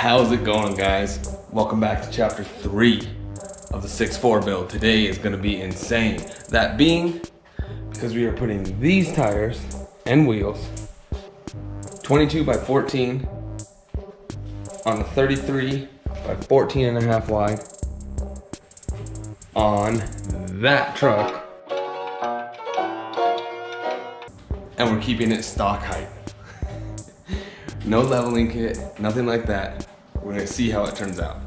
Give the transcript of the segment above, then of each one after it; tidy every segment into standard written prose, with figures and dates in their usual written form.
How's it going, guys? Welcome back to chapter 3 of the 6.4 build. Today is gonna be insane. That being because we are putting these tires and wheels 22 by 14 on a 33 by 14 and a half wide on that truck, and we're keeping it stock height. No leveling kit, nothing like that. We're gonna see how it turns out.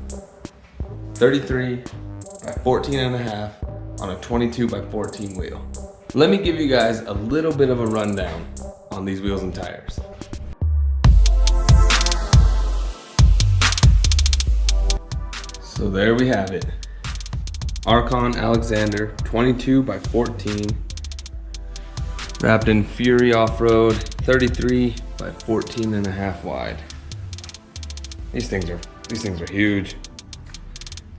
33 by 14 and a half on a 22 by 14 wheel. Let me give you guys a little bit of a rundown on these wheels and tires. So there we have it. ARKON Alexander 22 by 14, wrapped in Fury Offroad 33 by 14 and a half wide. These things are huge.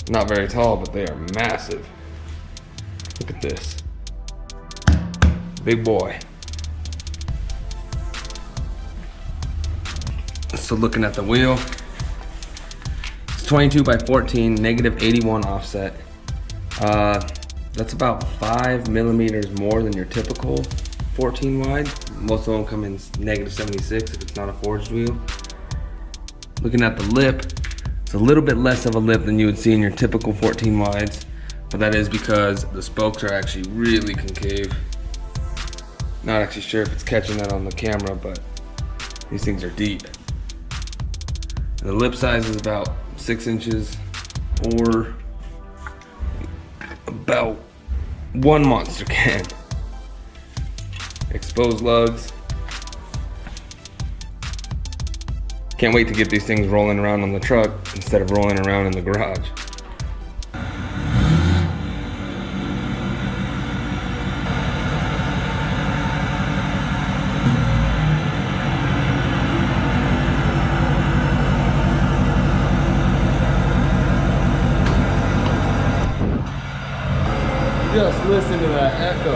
Not very tall, but they are massive. Look at this. Big boy. So looking at the wheel, it's 22 by 14, negative 81 offset. That's about 5 millimeters more than your typical 14 wide. Most of them come in negative 76 if it's not a forged wheel. Looking at the lip, it's a little bit less of a lip than you would see in your typical 14 wides, but that is because the spokes are actually really concave. Not actually sure if it's catching that on the camera, but these things are deep. And the lip size is about 6 inches or about 1 monster can. Exposed lugs. Can't wait to get these things rolling around on the truck instead of rolling around in the garage. Just listen to that echo.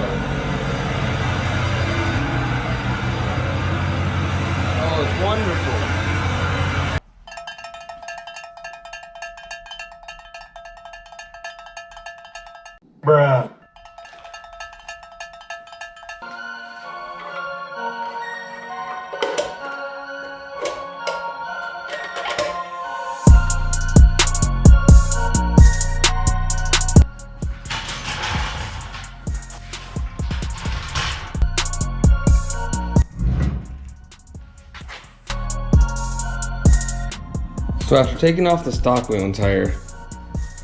Oh, it's wonderful. Bruh. So after taking off the stock wheel and tire,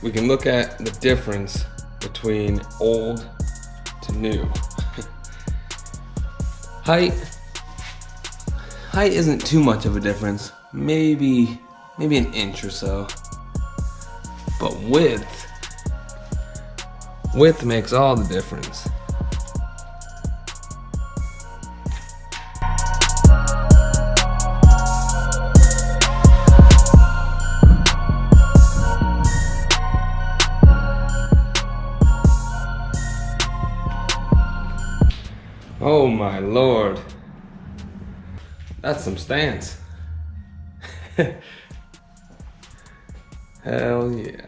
we can look at the difference between old to new. Height isn't too much of a difference, maybe an inch or so. But width makes all the difference. Oh my Lord, that's some stance. Hell yeah.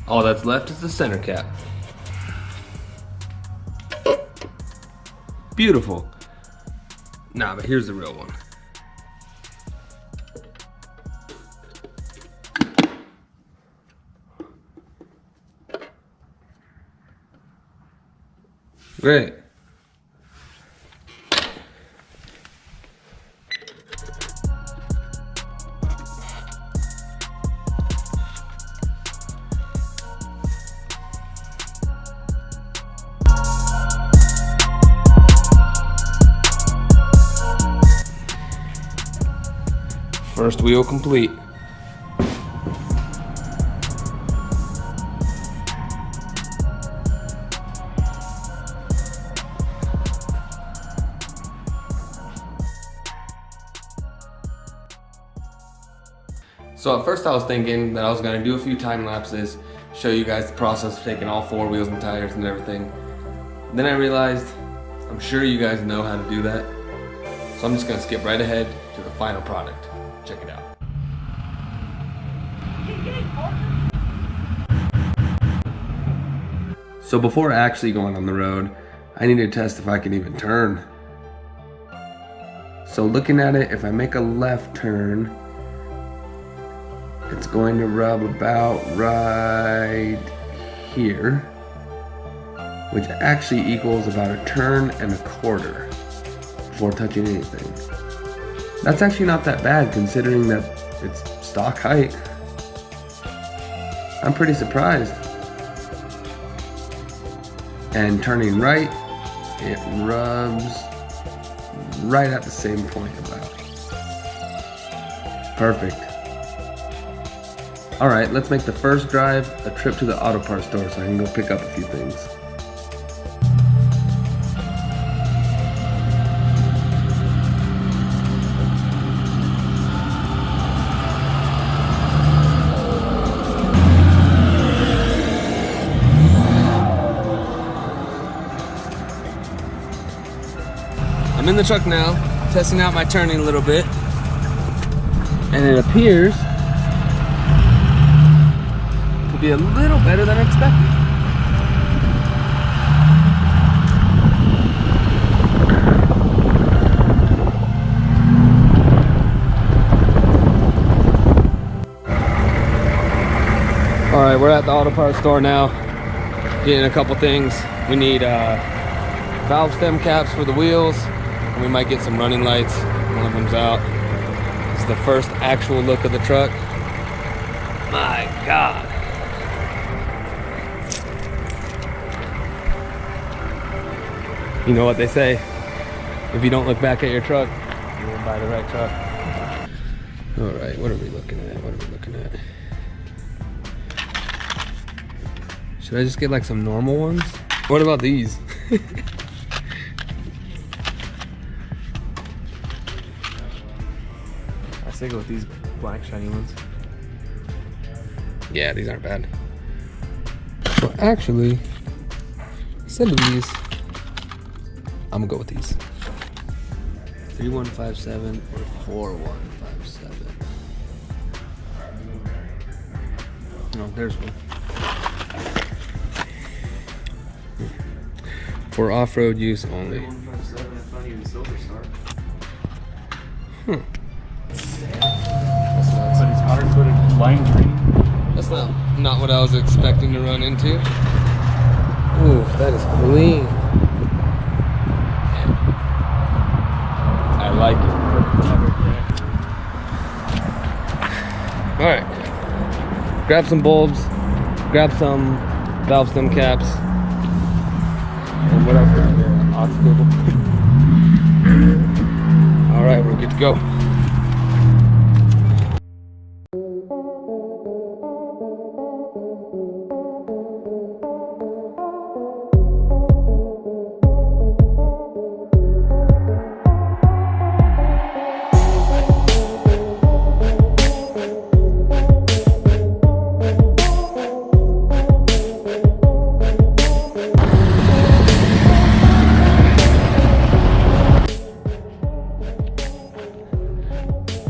All that's left is the center cap. Beautiful. Nah, but here's the real one. Great. First wheel complete. So at first I was thinking that I was gonna do a few time lapses, show you guys the process of taking all 4 wheels and tires and everything. Then I realized, I'm sure you guys know how to do that. So I'm just gonna skip right ahead to the final product. Check it out. So before actually going on the road, I need to test if I can even turn. So looking at it, if I make a left turn, it's going to rub about right here, which actually equals about a turn and a quarter before touching anything. That's actually not that bad considering that it's stock height. I'm pretty surprised. And turning right, it rubs right at the same point about. Perfect. All right, let's make the first drive a trip to the auto parts store so I can go pick up a few things. I'm in the truck now, testing out my turning a little bit, and it appears to be a little better than expected. All right, we're at the auto parts store now, getting a couple things. We need valve stem caps for the wheels. We might get some running lights. One of them's out. This is the first actual look of the truck. My God. You know what they say, if you don't look back at your truck, you won't buy the right truck. All right, what are we looking at? Should I just get like some normal ones? What about these? I go with these black shiny ones. Yeah, these aren't bad. Well, actually, instead of these, I'm gonna go with these. 3157 or 4157. No, there's one. For off-road use only. 3157, that's not even Silver Star. But it's powder-coated lime green. That's not what I was expecting to run into. Ooh, that is clean. I like it. All right, grab some bulbs, grab some valve stem caps, and what else is there? Obstacle. All right, we're good to go.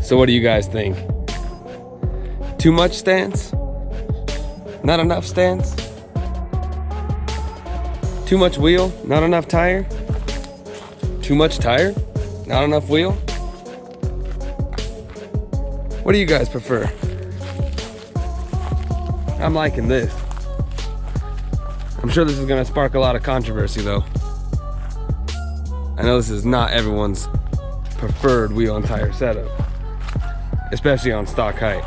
So what do you guys think? Too much stance? Not enough stance? Too much wheel? Not enough tire? Too much tire? Not enough wheel? What do you guys prefer? I'm liking this. I'm sure this is gonna spark a lot of controversy though. I know this is not everyone's preferred wheel and tire setup, especially on stock height.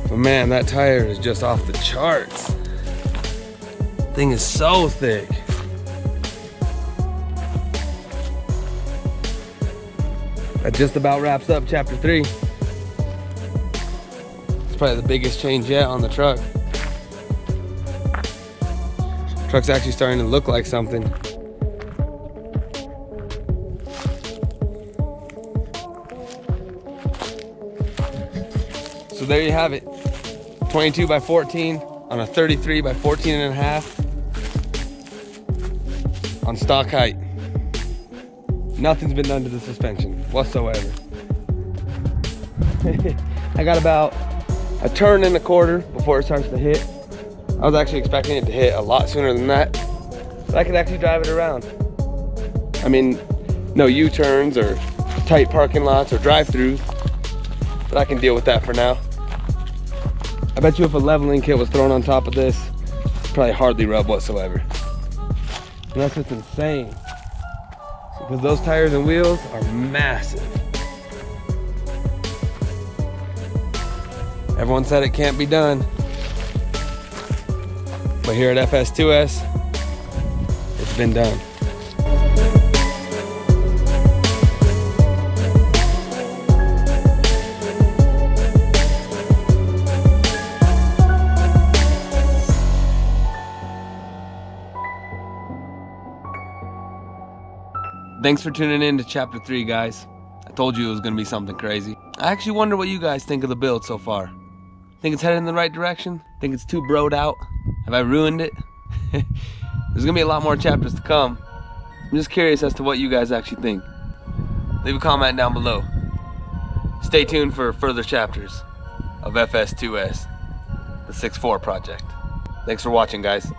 But man, that tire is just off the charts. Thing is so thick. That just about wraps up chapter 3. It's probably the biggest change yet on the truck. Truck's actually starting to look like something. there you have it. 22 by 14 on a 33 by 14 and a half on stock height. Nothing's been done to the suspension whatsoever. I got about a turn and a quarter before it starts to hit. I was actually expecting it to hit a lot sooner than that, but I could actually drive it around. I mean, no U-turns or tight parking lots or drive-throughs, but I can deal with that for now. I bet you if a leveling kit was thrown on top of this, it'd probably hardly rub whatsoever. And that's just insane, because those tires and wheels are massive. Everyone said it can't be done, but here at FS2S, it's been done. Thanks for tuning in to chapter 3, guys. I told you it was gonna be something crazy. I actually wonder what you guys think of the build so far. Think it's headed in the right direction? Think it's too broed out? Have I ruined it? There's gonna be a lot more chapters to come. I'm just curious as to what you guys actually think. Leave a comment down below. Stay tuned for further chapters of FS2S, the 6.4 project. Thanks for watching, guys.